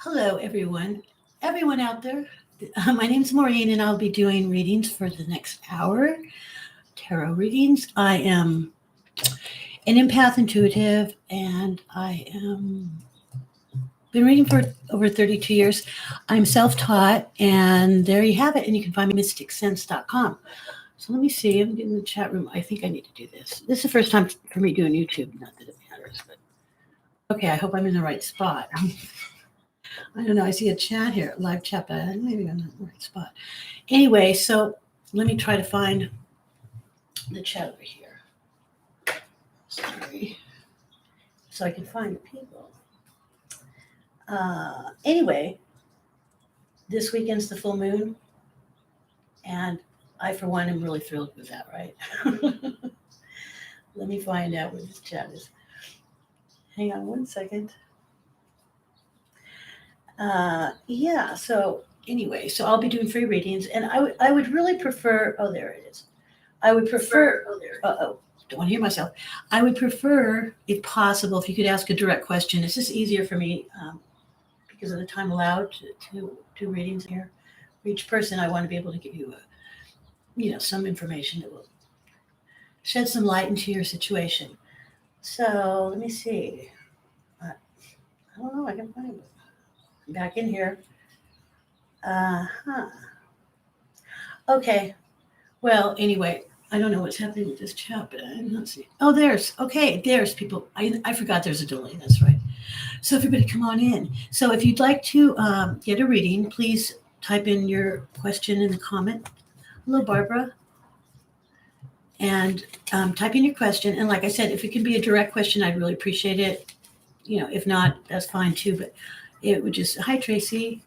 Hello, everyone out there. My name's Maureen, and I'll be doing readings for the next hour. Tarot readings. I am an empath intuitive, and I am been reading for over 32 years. I'm self-taught, and there you have it. And you can find me at Mysticsense.com. So let me see. I'm getting in the chat room. I think I need to do this. This is the first time for me doing YouTube. Not that it matters, but okay. I hope I'm in the right spot. I don't know. I see a chat here, live chat, but maybe I'm not in the right spot. Anyway, so let me try to find the chat over here. Sorry. So I can find the people. Anyway, this weekend's the full moon, and I, for one, am really thrilled with that, right? Let me find out where this chat is. Hang on one second. So anyway, so I'll be doing free readings, and I would really prefer, oh, there it is. I would prefer, don't want to hear myself. I would prefer, if possible, if you could ask a direct question. It's just easier for me because of the time allowed to do readings here. For each person, I want to be able to give you some information that will shed some light into your situation. So let me see. I don't know. I can find it. Back in here. Okay. Well, anyway, I don't know what's happening with this chat, but I'm not seeing. Oh, there's people. I forgot there's a delay. That's right. So everybody come on in. So if you'd like to get a reading, please type in your question in the comment. Hello, Barbara. And type in your question. And like I said, if it can be a direct question, I'd really appreciate it. If not, that's fine too. But it would just, hi, Tracy.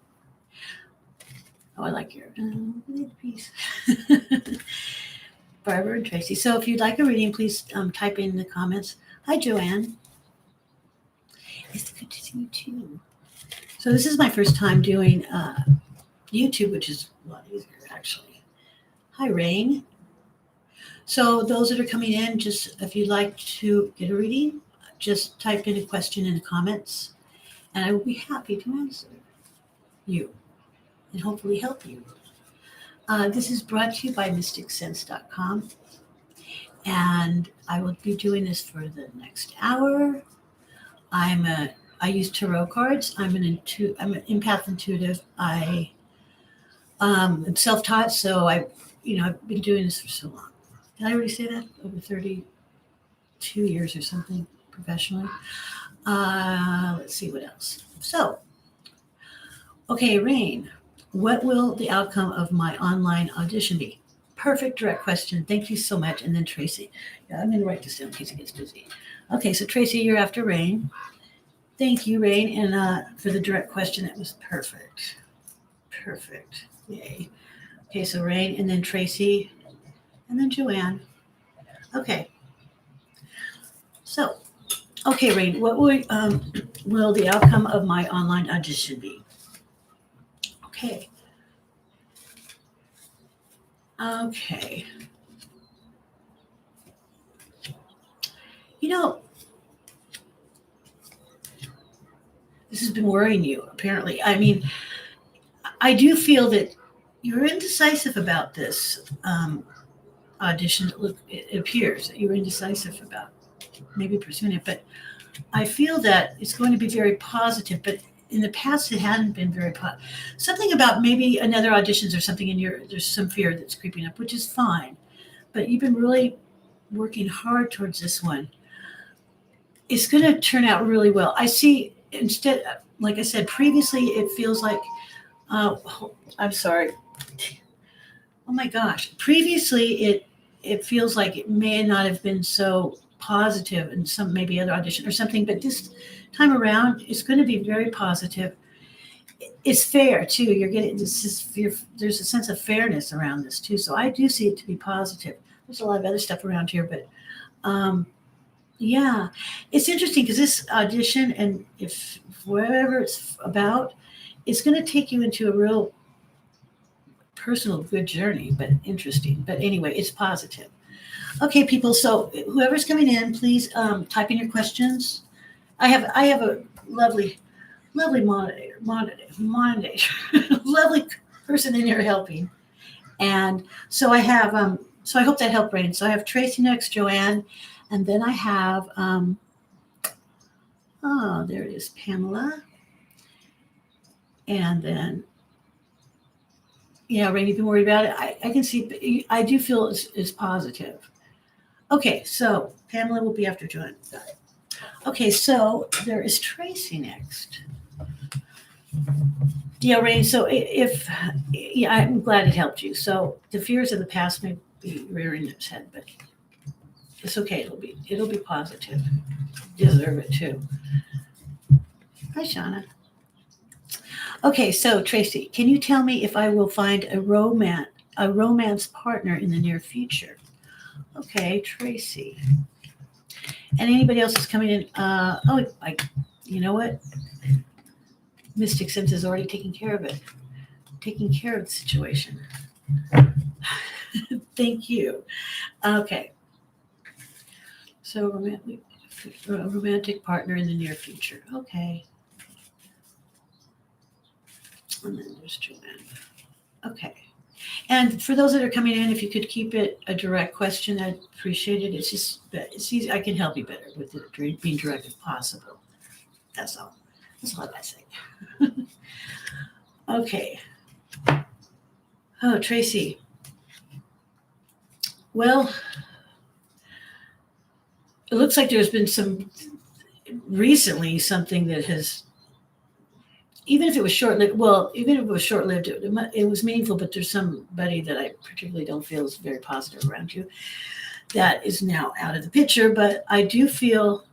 Oh, I like your piece. Barbara and Tracy. So if you'd like a reading, please type in the comments. Hi, Joanne. It's good to see you too. So this is my first time doing YouTube, which is a lot easier, actually. Hi, Rain. So those that are coming in, just if you'd like to get a reading, just type in a question in the comments. And I will be happy to answer you and hopefully help you. This is brought to you by Mysticsense.com. And I will be doing this for the next hour. I use tarot cards. I'm an empath intuitive. I am self-taught, so I've been doing this for so long. Did I already say that? Over 32 years or something professionally. Let's see what else. So, okay, Rain, what will the outcome of my online audition be? Perfect direct question. Thank you so much. And then Tracy. Yeah, I'm going to write this down in case it gets busy. Okay, so Tracy, you're after Rain. Thank you, Rain. And for the direct question, that was perfect. Perfect. Yay. Okay, so Rain, and then Tracy, and then Joanne. Okay. So, okay, Rain, what will the outcome of my online audition be? Okay. Okay. This has been worrying you, apparently. I mean, I do feel that you're indecisive about this audition. It appears that you're indecisive about maybe pursuing it, but I feel that it's going to be very positive, but in the past it hadn't been very positive. Something about maybe another auditions or something there's some fear that's creeping up, which is fine, but you've been really working hard towards this one. It's going to turn out really well. I see, instead, like I said previously, it feels like, I'm sorry. Oh my gosh. Previously, it feels like it may not have been so positive in some maybe other audition or something, but this time around it's going to be very positive. It's fair too. You're getting there's a sense of fairness around this too, so I do see it to be positive. There's a lot of other stuff around here, but yeah, it's interesting because this audition, and if whatever it's about, it's going to take you into a real personal good journey, but interesting. But anyway, it's positive. Okay, people. So whoever's coming in, please type in your questions. I have a lovely lovely monitor, lovely person in here helping. And so I have, so I hope that helped, Rain. So I have Tracy next, Joanne, and then I have, oh, there it is, Pamela. And then, yeah, Rain, you've been worried about it. I can see, I do feel it's positive. Okay, so Pamela will be after Joanne. Got it. Okay, so there is Tracy next. Yeah, Rain. So yeah, I'm glad it helped you. So the fears of the past may be rearing its head, but it's okay. It'll be positive. You deserve it too. Hi, Shawna. Okay, so Tracy, can you tell me if I will find a romance partner in the near future? Okay, Tracy. And anybody else is coming in? You know what? Mysticsense is already taking care of it. Taking care of the situation. Thank you. Okay. So romantic partner in the near future. Okay. And then there's Joanne. Okay. And for those that are coming in, if you could keep it a direct question, I'd appreciate it. It's just, it's easy. I can help you better with it being direct if possible. That's all. That's all I gotta say. Okay. Oh, Tracy. Well, it looks like there's been recently something that has, even if it was short-lived, it was meaningful, but there's somebody that I particularly don't feel is very positive around you that is now out of the picture. But I do feel,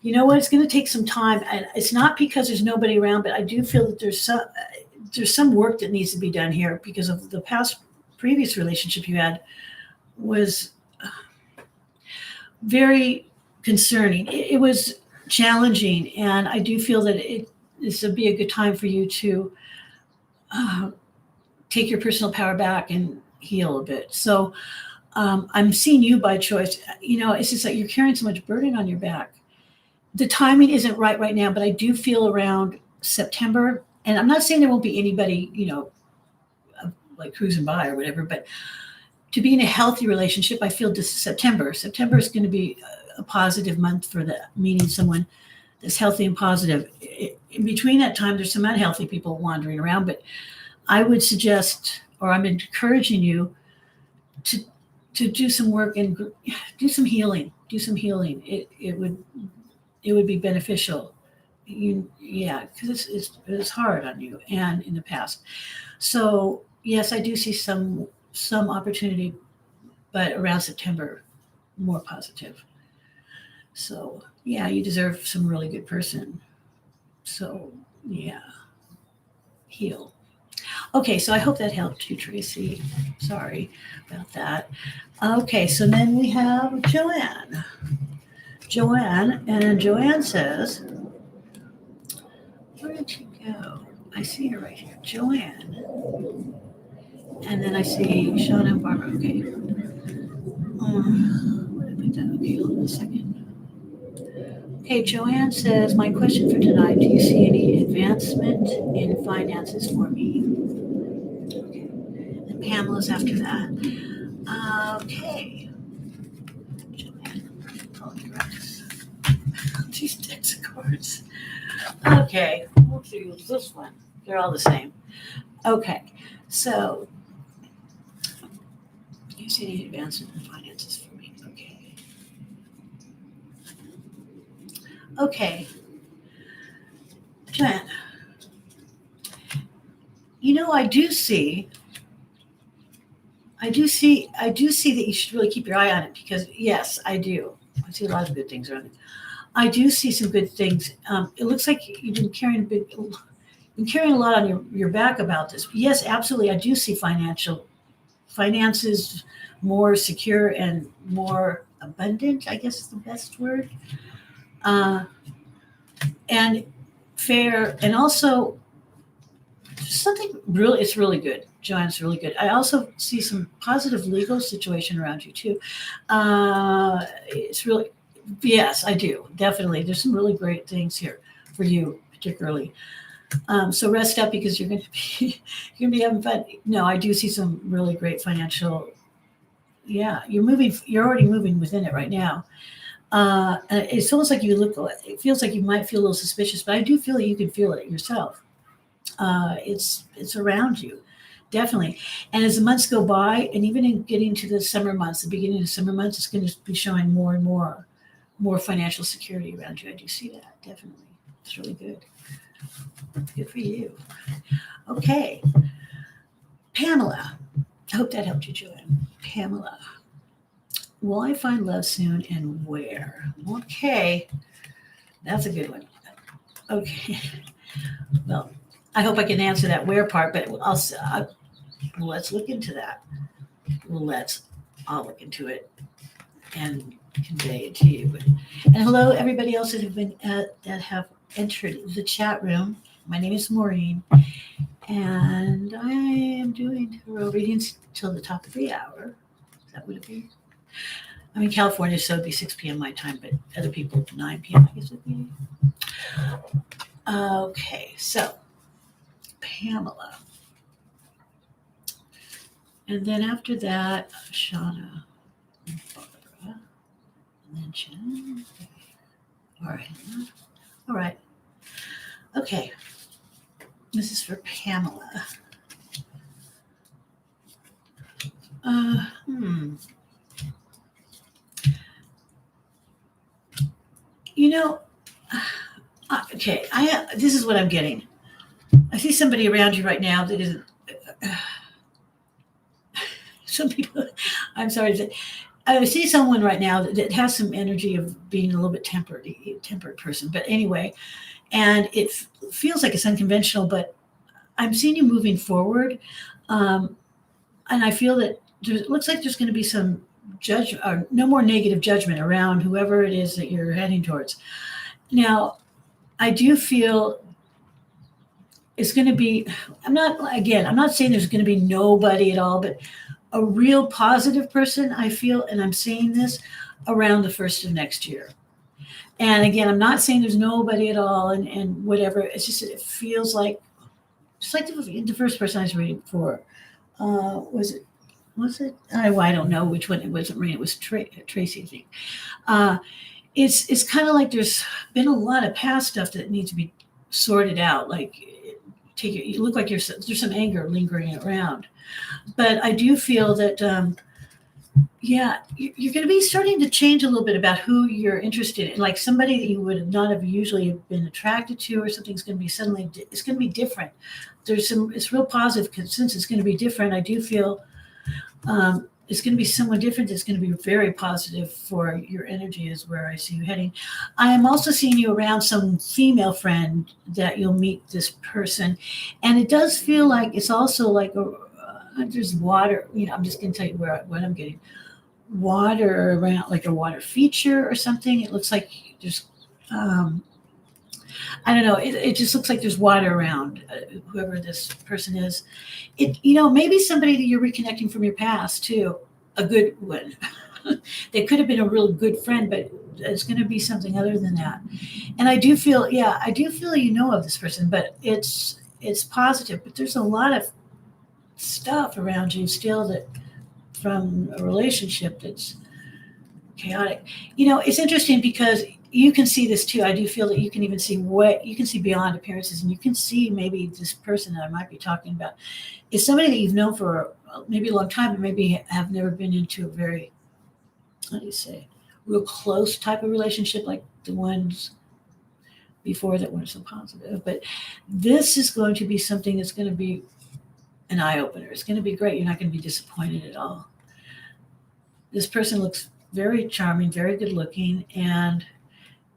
you know what, it's going to take some time. And it's not because there's nobody around, but I do feel that there's some work that needs to be done here because of the previous relationship you had was very concerning. It was challenging, and I do feel that this would be a good time for you to take your personal power back and heal a bit. So I'm seeing you by choice. You know, it's just like you're carrying so much burden on your back. The timing isn't right now, but I do feel around September, and I'm not saying there won't be anybody, you know, like cruising by or whatever, but to be in a healthy relationship, I feel this September. September is going to be a positive month for meeting someone that's healthy and positive. In between that time, there's some unhealthy people wandering around, but I would suggest, or I'm encouraging you to do some work and do some healing. Do some healing. It would be beneficial. Because it's hard on you and in the past. So yes, I do see some opportunity, but around September, more positive. So yeah, you deserve some really good person. So yeah, heal. Okay, so I hope that helped you, Tracy. Sorry about that. Okay, so then we have Joanne. And Joanne says, where did she go? I see her right here. Joanne. And then I see Shawna and Barbara. Okay. Where did I put that? Okay, hold on a second. Okay, Joanne says, my question for tonight, do you see any advancement in finances for me? Okay. And Pamela's after that. Okay. Joanne, oh, these decks of cards. Okay, we'll choose this one. They're all the same. Okay, so you see any advancement in finances for me? Okay. Okay. Joanne, you know, I do see that you should really keep your eye on it because yes, I do. I see a lot of good things around it. I do see some good things. It looks like you've been carrying a lot on your back about this. Yes, absolutely. I do see finances more secure and more abundant, I guess is the best word. And fair, and also it's really good. Joanne's really good. I also see some positive legal situation around you too. It's really, yes, I do. Definitely. There's some really great things here for you particularly. So rest up because you're going to be you're going to be having fun. No, I do see some really great financial. Yeah, you're moving. You're already moving within it right now. And it's almost like you look. It feels like you might feel a little suspicious, but I do feel that you can feel it yourself. It's around you, definitely. And as the months go by, and even in getting to the summer months, the beginning of summer months, it's going to be showing more and more financial security around you. I do see that definitely. It's really good. Good for you. Okay, Pamela. I hope that helped you, Joanne. Pamela. Will I find love soon and where? Okay, that's a good one. Okay. Well, I hope I can answer that where part, but let's look into that. I'll look into it and convey it to you. And hello, everybody else that have entered the chat room. My name is Maureen, and I am doing tarot readings till the top of the hour. Is that what it be? I'm in California, so it'd be 6 p.m. my time, but other people 9 p.m. I guess it'd be. Okay, so Pamela. And then after that, Shawna and Barbara. And then Jen. All right. All right. Okay. This is for Pamela. You know, okay, this is what I'm getting. I see somebody around you right now that isn't. Some people, I'm sorry to say, I see someone right now that has some energy of being a little bit tempered person. But anyway, and it feels like it's unconventional, but I'm seeing you moving forward. And I feel that it looks like there's going to be some judgment or no more negative judgment around whoever it is that you're heading towards. Now, I do feel it's going to be, I'm not saying there's going to be nobody at all, but a real positive person, I feel, and I'm seeing this around the first of next year. And again, I'm not saying there's nobody at all and whatever. It's just, it feels like, just like the first person I was reading for. Was it? I don't know which one. It wasn't Maureen. It was Tracy, I think. It's kind of like there's been a lot of past stuff that needs to be sorted out. Like, you look like there's some anger lingering around. But I do feel that, you're going to be starting to change a little bit about who you're interested in. Like somebody that you would not have usually been attracted to, or something's going to be it's going to be different. It's real positive because since it's going to be different, I do feel it's going to be someone different that's going to be very positive for your energy is where I see you heading. I am also seeing you around some female friend that you'll meet this person. And it does feel like it's also like there's water. I'm just going to tell you what I'm getting. Water around, like a water feature or something. It looks like there's, I don't know. It just looks like there's water around whoever this person is. Maybe somebody that you're reconnecting from your past too, a good one. They could have been a real good friend, but it's going to be something other than that. And I do feel of this person, but it's positive. But there's a lot of stuff around you still that from a relationship that's chaotic. It's interesting because you can see this too. I do feel that you can even see beyond appearances, and you can see maybe this person that I might be talking about is somebody that you've known for maybe a long time, but maybe have never been into a very, real close type of relationship like the ones before that weren't so positive. But this is going to be something that's going to be an eye-opener. It's going to be great. You're not going to be disappointed at all. This person looks very charming, very good looking, and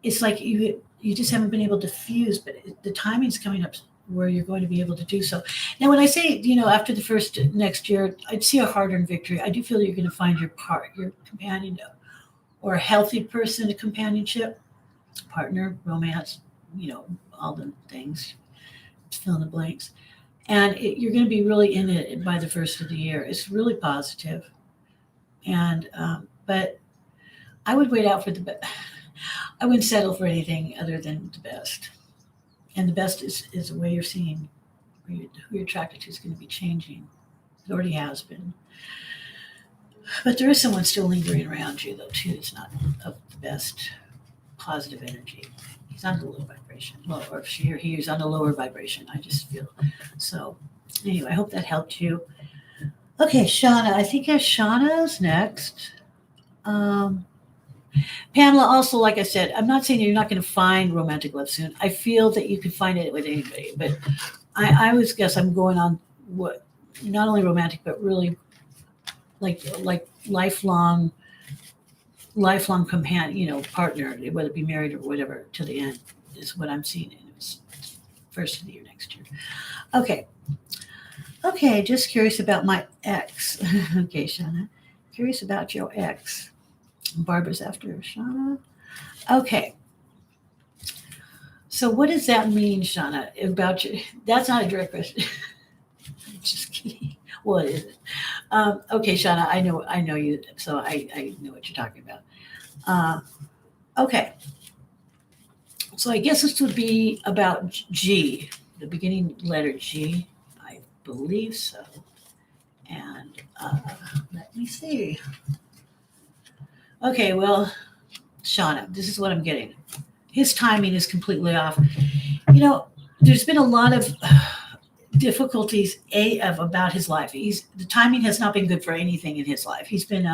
it's like you just haven't been able to fuse, but the timing's coming up where you're going to be able to do so. Now, when I say, after the first next year, I'd see a hard-earned victory. I do feel that you're going to find your companion, or a healthy person, a companionship, partner, romance, all the things, fill in the blanks. And you're going to be really in it by the first of the year. It's really positive. And, but I would wait out for the best. I wouldn't settle for anything other than the best. And the best is the way you're seeing who you're attracted to is going to be changing. It already has been. But there is someone still lingering around you, though, too. It's not of the best positive energy. He's on the low vibration. Well, or she or he is on a lower vibration, I just feel. So, anyway, I hope that helped you. Okay, Shawna. I think Shawna's next. Pamela, also, like I said, I'm not saying you're not going to find romantic love soon. I feel that you could find it with anybody, but I always guess I'm going on what not only romantic, but really like lifelong companion, partner, whether it be married or whatever, to the end is what I'm seeing. And it's first of the year next year. Okay, just curious about my ex. Okay, Shawna, curious about your ex. Barbara's after Shawna. Okay. So what does that mean, Shawna, about you? That's not a direct question. I'm just kidding. What is it? Okay, Shawna, I know you, so I know what you're talking about. Okay. So I guess this would be about G, the beginning letter G. I believe so. And let me see. Okay, well, Shawna, this is what I'm getting. His timing is completely off. There's been a lot of difficulties about his life. The timing has not been good for anything in his life. He's been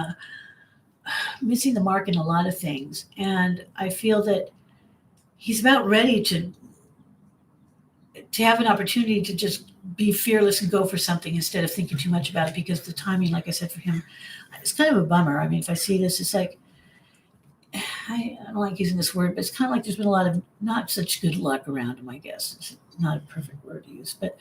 missing the mark in a lot of things, and I feel that he's about ready to have an opportunity to just be fearless and go for something instead of thinking too much about it, because the timing, like I said, for him, it's kind of a bummer. I mean, if I see this, it's like, I don't like using this word, but it's kind of like there's been a lot of not such good luck around him, I guess. It's not a perfect word to use, but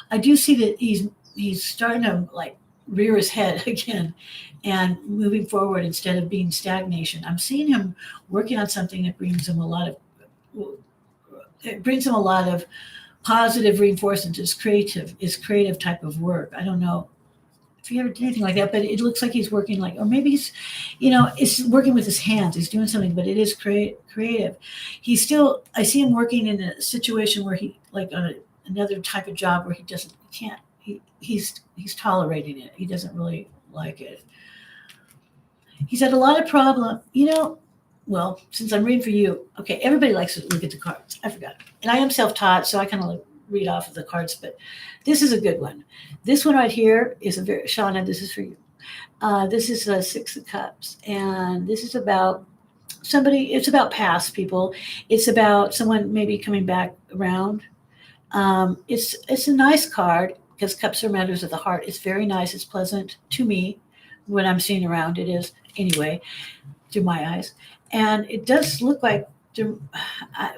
I do see that he's starting to like rear his head again and moving forward instead of being stagnation. I'm seeing him working on something that brings him a lot of positive reinforcement. Is creative type of work. I don't know if you ever did anything like that, but it looks like he's working or maybe he's, it's working with his hands. He's doing something, but it is creative. I see him working in a situation where he, like on another type of job where he's tolerating it. He doesn't really like it. He's had a lot of problem, well, since I'm reading for you, okay, everybody likes to look at the cards. I forgot. And I am self-taught, so I kind of read off of the cards, but this is a good one. This one right here is Shawna, this is for you. This is a Six of Cups, and this is about somebody. It's about past people. It's about someone maybe coming back around. It's a nice card because cups are matters of the heart. It's very nice. It's pleasant to me when I'm seeing around. It is anyway, through my eyes, and it does look like,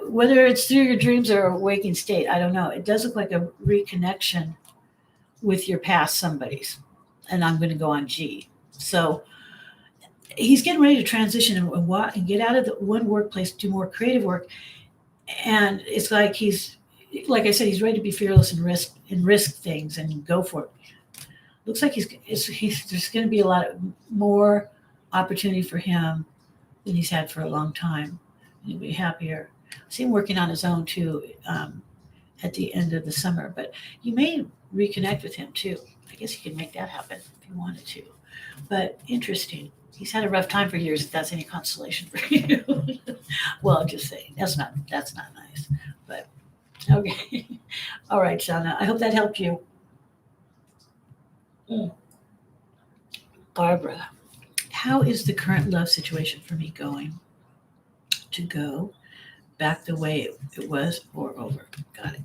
whether it's through your dreams or a waking state, I don't know. It does look like a reconnection with your past somebody's. And I'm going to go on G. So he's getting ready to transition and get out of the one workplace, do more creative work. And it's like like I said, he's ready to be fearless and risk things and go for it. Looks like there's going to be a lot more opportunity for him than he's had for a long time. He'll be happier. I see him working on his own too at the end of the summer, but you may reconnect with him too. I guess you could make that happen if you wanted to. But interesting. He's had a rough time for years, if that's any consolation for you. Well, I'm just saying, that's not nice. But okay. All right, Shawna. I hope that helped you. Barbara, how is the current love situation for me going? To go back the way it was or over. Got it.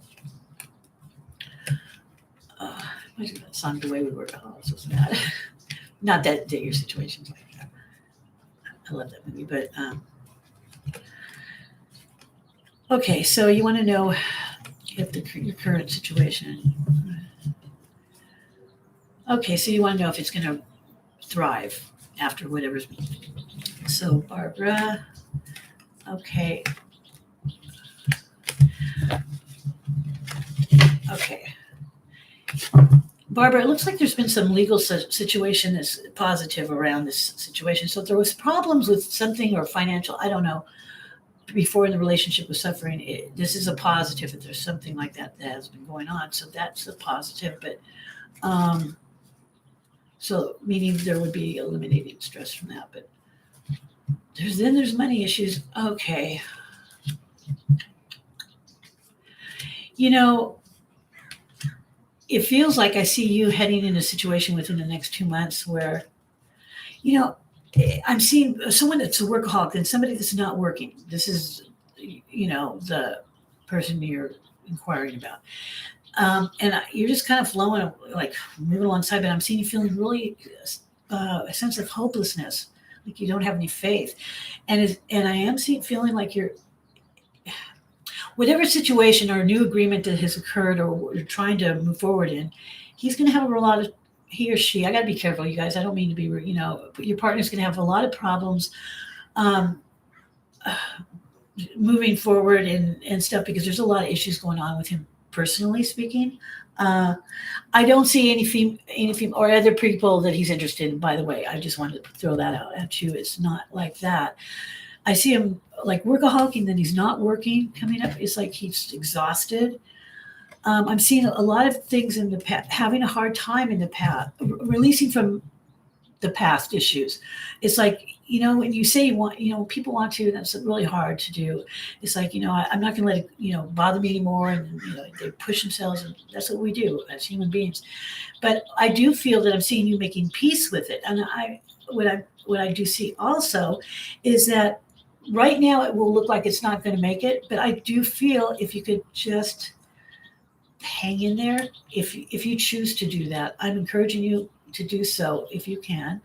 Imagine that song, The Way We Were. Oh, so sad. Not that your situation's like that. I love that movie, but okay. So you want to know if your current situation. Okay, so you want to know if it's going to thrive after whatever's. So Barbara. Okay. Barbara, it looks like there's been some legal situation that's positive around this situation. So if there was problems with something or financial, I don't know. before the relationship was suffering. This is a positive if there's something like that that has been going on. So that's a positive. But so meaning there would be eliminating stress from that. But there's money issues. Okay. It feels like I see you heading in a situation within the next 2 months where, I'm seeing someone that's a workaholic and somebody that's not working. This is, the person you're inquiring about. And you're just kind of flowing, like moving alongside, but I'm seeing you feeling really a sense of hopelessness, like you don't have any faith. And I am feeling like you're, whatever situation or new agreement that has occurred or you're trying to move forward in, he's going to have a lot of, he or she, I got to be careful, you guys. I don't mean to be, but your partner's going to have a lot of problems moving forward and stuff because there's a lot of issues going on with him personally speaking. I don't see any female or other people that he's interested in, by the way. I just wanted to throw that out at you. It's not like that. I see him like workaholic and then he's not working coming up. It's like he's exhausted. I'm seeing a lot of things in the past, having a hard time in the past, releasing from the past issues. It's like, when you say you want, people want to, that's really hard to do. It's like, I'm not going to let it, bother me anymore. And, they push themselves and that's what we do as human beings. But I do feel that I'm seeing you making peace with it. And what I do see also is that right now it will look like it's not going to make it. But I do feel if you could just hang in there, if you choose to do that, I'm encouraging you to do so if you can,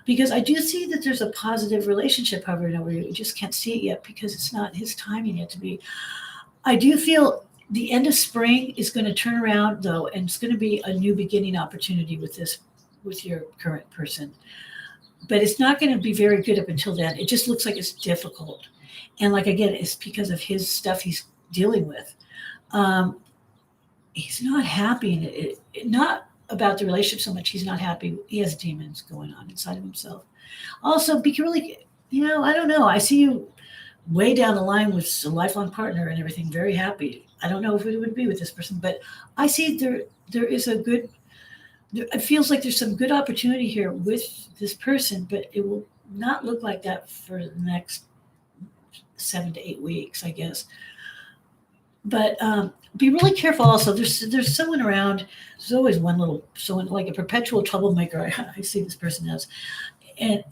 because I do see that there's a positive relationship hovering over you. You just can't see it yet because it's not his timing yet to be. I do feel the end of spring is going to turn around though, and it's going to be a new beginning opportunity with your current person. But it's not going to be very good up until then. It just looks like it's difficult. And like, again, it's because of his stuff he's dealing with. He's not happy. Not about the relationship so much. He's not happy. He has demons going on inside of himself. Also, be really, I don't know. I see you way down the line with a lifelong partner and everything, very happy. I don't know if it would be with this person, but I see there is it feels like there's some good opportunity here with this person, but it will not look like that for the next 7 to 8 weeks, I guess. But be really careful also. There's someone around. There's always someone like a perpetual troublemaker. I see this person as. And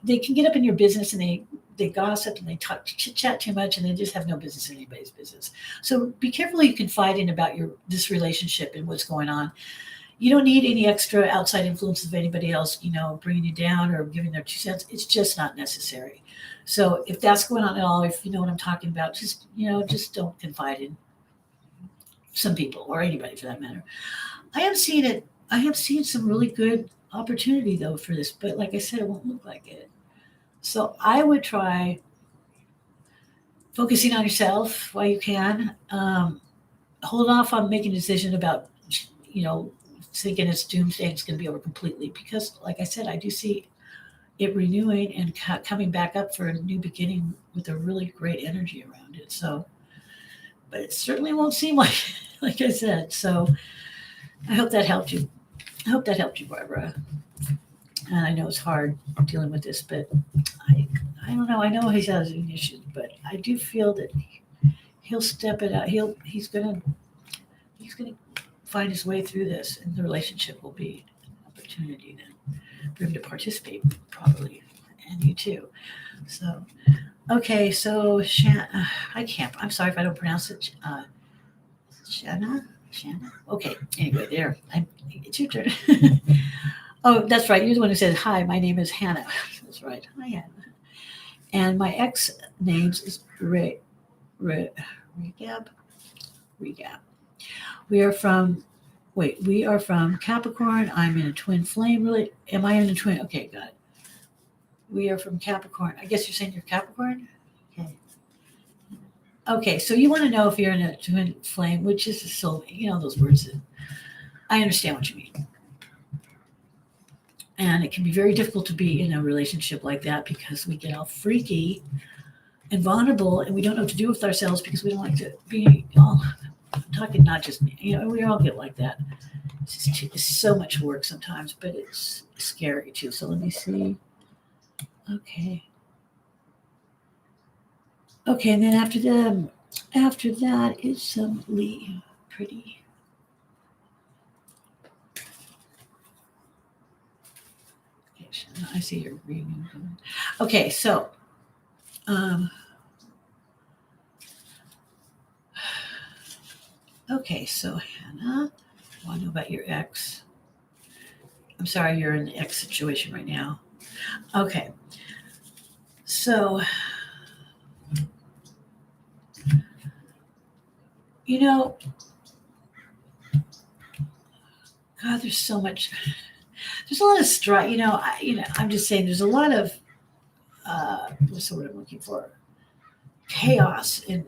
they can get up in your business and they gossip and they chit-chat too much and they just have no business in anybody's business. So be careful who you confide in about this relationship and what's going on. You don't need any extra outside influence of anybody else, bringing you down or giving their 2 cents. It's just not necessary. So if that's going on at all, if you know what I'm talking about, just don't confide in some people or anybody for that matter. I have seen some really good opportunity though for this, but like I said, it won't look like it. So I would try focusing on yourself while you can. Hold off on making a decision about, thinking it's doomsday and it's going to be over completely. Because like I said, I do see it renewing and coming back up for a new beginning with a really great energy around it. So, but it certainly won't seem like I said. So I hope that helped you. I hope that helped you, Barbara. And I know it's hard dealing with this, but I don't know. I know he has issues, but I do feel that he'll step it out. He's gonna find his way through this, and the relationship will be an opportunity then for him to participate properly, and you too. So, okay. So I'm sorry if I don't pronounce it. Shawna. Okay. Anyway, there. It's your turn. Oh, that's right. You're the one who said, "Hi, my name is Hanna." That's right. Hi, Hanna. And my ex names is Regab. We are from Capricorn. I'm in a twin flame. Really? Am I in a twin? Okay, got it. We are from Capricorn. I guess you're saying you're Capricorn? Okay. Okay, so you want to know if you're in a twin flame, which is a soul, those words. I understand what you mean. And it can be very difficult to be in a relationship like that because we get all freaky and vulnerable, and we don't know what to do with ourselves because we don't like to be all I'm talking, not just me. We all get like that. It's so much work sometimes, but it's scary too. So let me see. Okay. Okay, and then after that is some Lee. Pretty. Okay, I see your reading. Okay, so um, okay, so Hanna, I want to know about your ex. I'm sorry, you're in the ex situation right now. Okay, so you know, God, there's so much. There's a lot of strife. I'm just saying. There's a lot of what's the word I'm looking for? Chaos in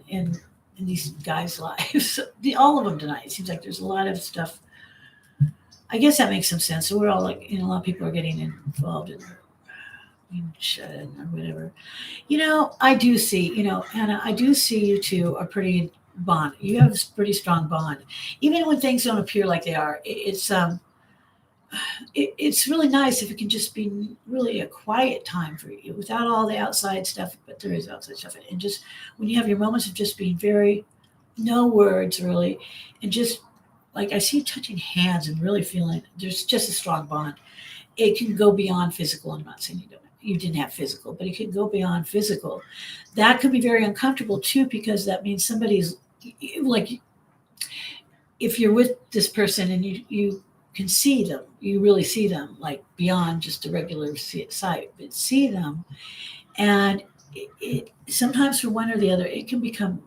these guys' lives. All of them tonight. It seems like there's a lot of stuff. I guess that makes some sense. So we're all like, a lot of people are getting involved in being shut in or whatever. I do see, Anna, I do see you two are pretty bond. You have a pretty strong bond, even when things don't appear like they are. It's really nice if it can just be really a quiet time for you without all the outside stuff. But there is outside stuff, and just when you have your moments of just being very no words really, and just like I see you touching hands and really feeling there's just a strong bond. It can go beyond physical. I'm not saying you didn't have physical, but it can go beyond physical. That could be very uncomfortable too, because that means somebody's like, if you're with this person and you can see them, you really see them like beyond just a regular sight, but see them. And it sometimes for one or the other, it can become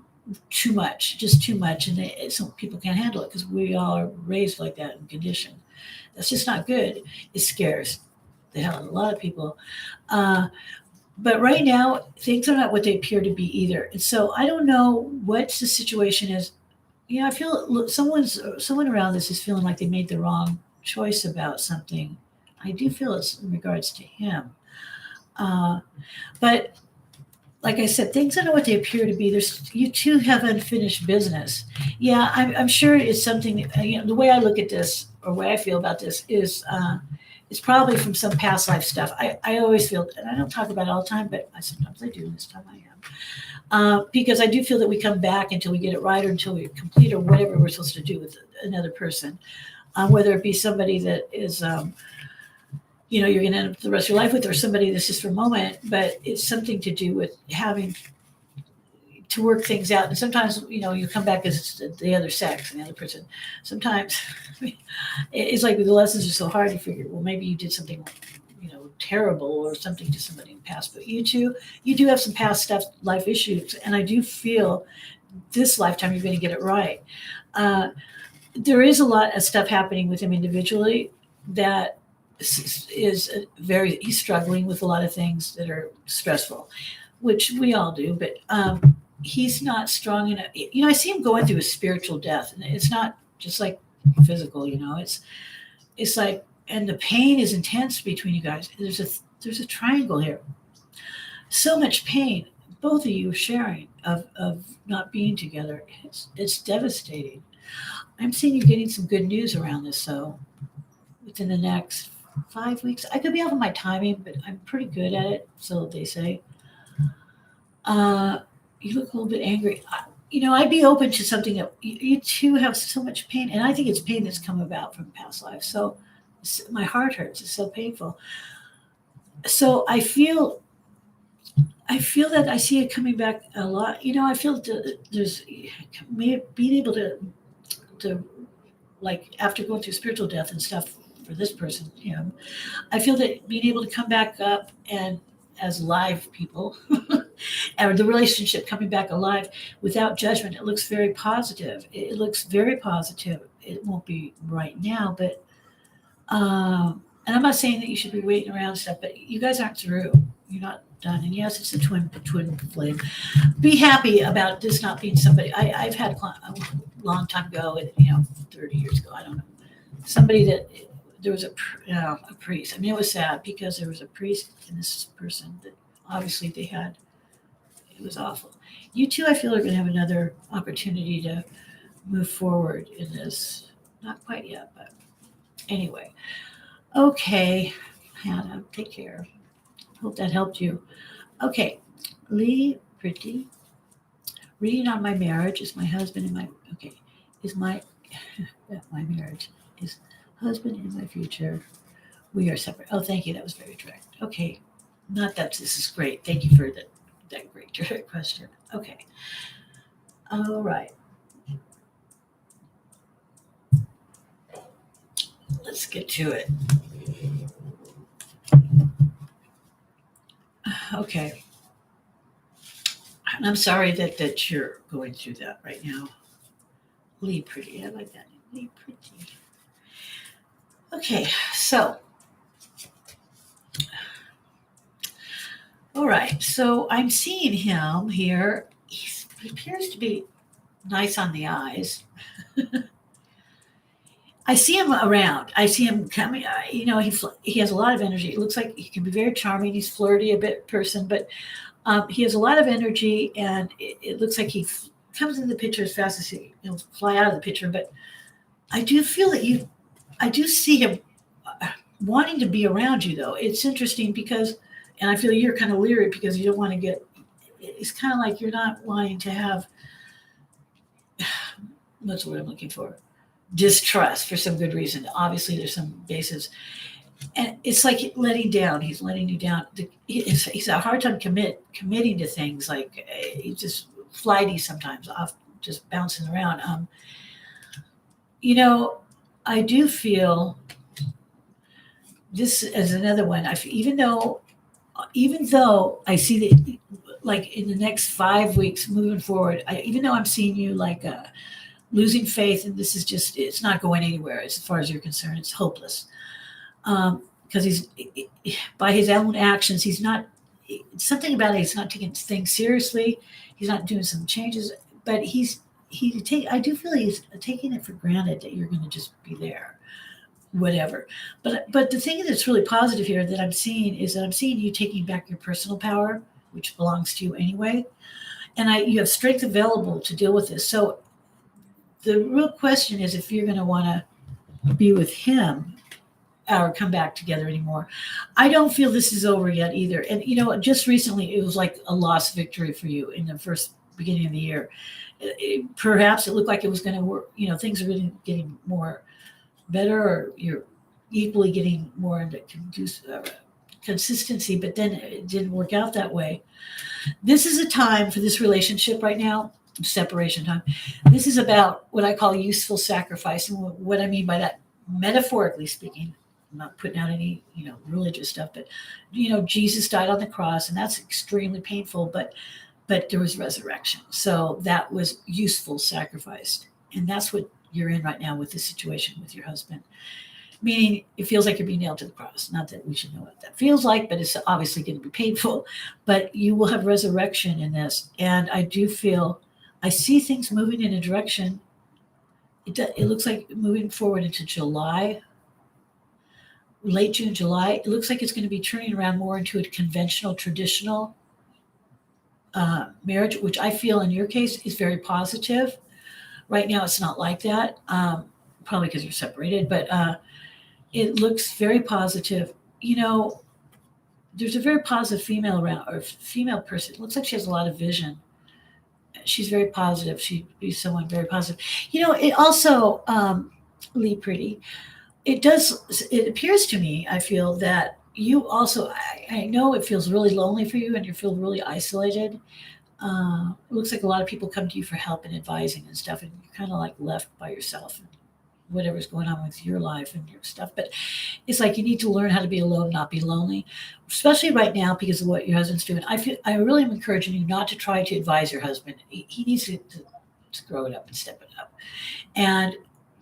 too much, just too much. And some people can't handle it because we all are raised like that and conditioned. That's just not good. It scares the hell out of a lot of people. Uh, but right now, things are not what they appear to be either. And so I don't know what the situation is. I feel someone around this is feeling like they made the wrong choice about something. I do feel it's in regards to him. Uh, but like I said, things are not what they appear to be. You two have unfinished business. Yeah, I'm sure it's something. The way I look at this, or way I feel about this, is it's probably from some past life stuff. I always feel, and I don't talk about it all the time, but sometimes I do. And this time I am, because I do feel that we come back until we get it right, or until we complete, or whatever we're supposed to do with another person, whether it be somebody that is. You're going to end up the rest of your life with, or somebody that's just for a moment, but it's something to do with having to work things out. And sometimes, you come back as the other sex and the other person. Sometimes it's like the lessons are so hard, you figure, well, maybe you did something, terrible or something to somebody in the past. But you do have some past stuff, life issues. And I do feel this lifetime you're going to get it right. There is a lot of stuff happening with him individually that he's struggling with a lot of things that are stressful, which we all do, but he's not strong enough. I see him going through a spiritual death, and it's not just like physical, it's like, and the pain is intense between you guys. There's a triangle here. So much pain, both of you are sharing of not being together. It's devastating. I'm seeing you getting some good news around this, so within the next 5 weeks. I could be off of my timing, but I'm pretty good at it, so they say. You look a little bit angry. I'd be open to something that you two have so much pain, and I think it's pain that's come about from past lives. So my heart hurts. It's so painful. So I feel that I see it coming back a lot. I feel that there's being able to like after going through spiritual death and stuff for this person, I feel that being able to come back up and as live people, or the relationship coming back alive without judgment, it looks very positive. It looks very positive. It won't be right now, but and I'm not saying that you should be waiting around stuff, but you guys aren't through. You're not done. And yes, it's a twin flame. Be happy about this not being somebody. I've had a long time ago, and 30 years ago, I don't know, somebody that there was a priest. I mean, it was sad because there was a priest and this person that obviously they had It was awful. You two, I feel, are going to have another opportunity to move forward in this. Not quite yet, but anyway. Okay, Hannah, take care. Hope that helped you. Okay, Lee, pretty. Reading on my marriage is my husband and my okay is my my marriage is husband in my future. We are separate. Oh, thank you. That was very direct. Okay, not that this is great. Thank you for that great direct question. Okay, all right. Let's get to it. Okay, and I'm sorry that you're going through that right now. Lee, pretty. I like that. Lee, pretty. Okay, so all right. So I'm seeing him here. He appears to be nice on the eyes. I see him around. I see him coming. He has a lot of energy. It looks like he can be very charming. He's flirty a bit person, but he has a lot of energy, and it looks like he comes into the picture as fast as he'll fly out of the picture. But I do feel that you. I do see him wanting to be around you, though. It's interesting because, and I feel you're kind of leery because you don't want to get. It's kind of like you're not wanting to have. What's the word I'm looking for? Distrust for some good reason. Obviously, there's some basis, and it's like letting down. He's letting you down. He's a hard time committing to things. Like he's just flighty sometimes, off just bouncing around. I do feel this as another one. Even though I see that, like in the next 5 weeks moving forward, even though I'm seeing you like losing faith, and this is just, it's not going anywhere as far as you're concerned. It's hopeless. Because he's, by his own actions, he's not, something about it, he's not taking things seriously. He's not doing some changes, but I do feel he's taking it for granted that you're going to just be there, whatever. But the thing that's really positive here that I'm seeing is that I'm seeing you taking back your personal power, which belongs to you anyway. And you have strength available to deal with this. So the real question is if you're going to want to be with him or come back together anymore. I don't feel this is over yet either. And, just recently it was like a lost victory for you in the first beginning of the year. Perhaps it looked like it was going to work. Things are really getting more better, or you're equally getting more into consistency, but then it didn't work out that way. This is a time for this relationship right now. Separation time. This is about what I call useful sacrifice. And what I mean by that, metaphorically speaking, I'm not putting out any, religious stuff, but, Jesus died on the cross, and that's extremely painful, but there was resurrection. So that was useful sacrifice. And that's what you're in right now with this situation with your husband. Meaning it feels like you're being nailed to the cross. Not that we should know what that feels like, but it's obviously going to be painful. But you will have resurrection in this. And I see things moving in a direction. It looks like moving forward into July, late June, July. It looks like it's going to be turning around more into a conventional, traditional marriage, which I feel in your case is very positive. Right now, it's not like that, probably because you're separated, but it looks very positive. There's a very positive female around, or female person. It looks like she has a lot of vision. She's very positive. She'd be someone very positive. It also, Lee Pretty, it appears to me, I feel that you also, I know it feels really lonely for you and you feel really isolated. It looks like a lot of people come to you for help and advising and stuff, and you're kind of like left by yourself and whatever's going on with your life and your stuff. But it's like you need to learn how to be alone, not be lonely, especially right now because of what your husband's doing. I really am encouraging you not to try to advise your husband. He needs to grow it up and step it up. And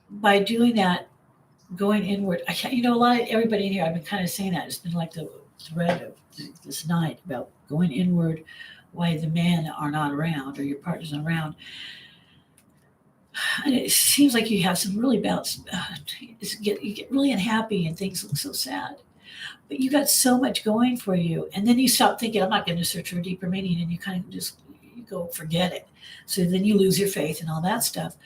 by doing that, going inward, everybody in here, I've been kind of saying that. It's been like the thread of this night about going inward, why the men are not around or your partner's not around. And it seems like you have some really bouts. You get really unhappy and things look so sad. But you got so much going for you. And then you stop thinking, I'm not going to search for a deeper meaning. And you kind of just go forget it. So then you lose your faith and all that stuff.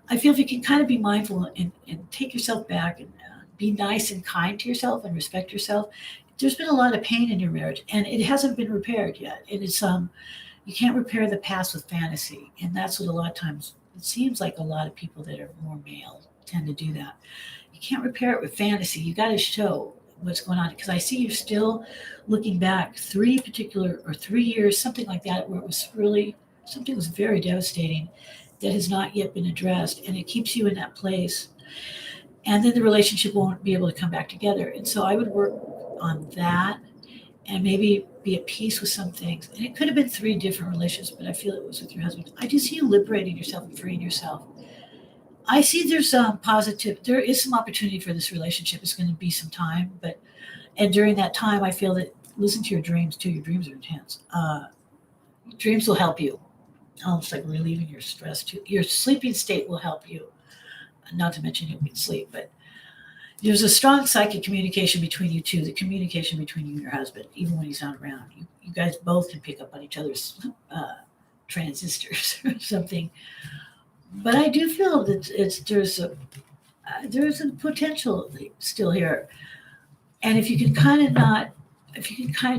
I feel if you can kind of be mindful and take yourself back and be nice and kind to yourself and respect yourself. There's been a lot of pain in your marriage and it hasn't been repaired yet. And it's you can't repair the past with fantasy. And that's what a lot of times it seems like a lot of people that are more male tend to do that. You can't repair it with fantasy. You got to show what's going on because I see you're still looking back 3 years, something like that, where it was really something was very devastating that has not yet been addressed, and it keeps you in that place. And then the relationship won't be able to come back together. And so I would work on that and maybe be at peace with some things. And it could have been 3 different relationships, but I feel it was with your husband. I just see you liberating yourself and freeing yourself. I see there's some positive, there is some opportunity for this relationship. It's going to be some time, and during that time, I feel that listen to your dreams too. Your dreams are intense. Dreams will help you, almost like relieving your stress too. Your sleeping state will help you, not to mention you'll get sleep, but there's a strong psychic communication between you two, the communication between you and your husband, even when he's not around. You guys both can pick up on each other's transistors or something. But I do feel that there's a potential still here. And if you can kind of